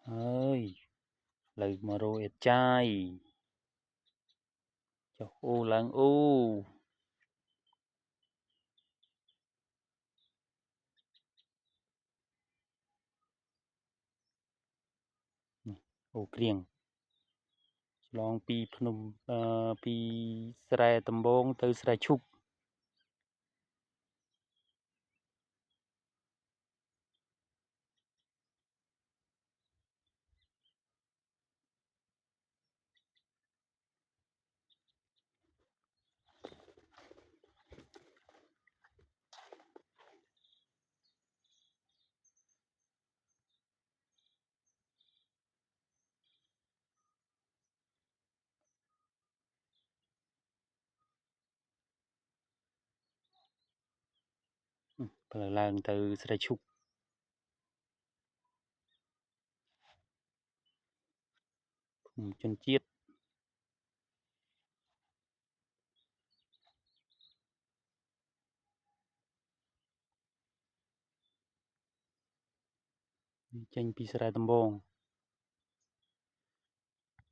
ơi lời mà rồi ẹt chai cho ô lang ô ô krieng long pi phnom pi ស្រែដំបងទៅស្រែឈុកផ្លូវឡើងទៅស្រែឈុកជនជាតិចេញពីស្រែដំបង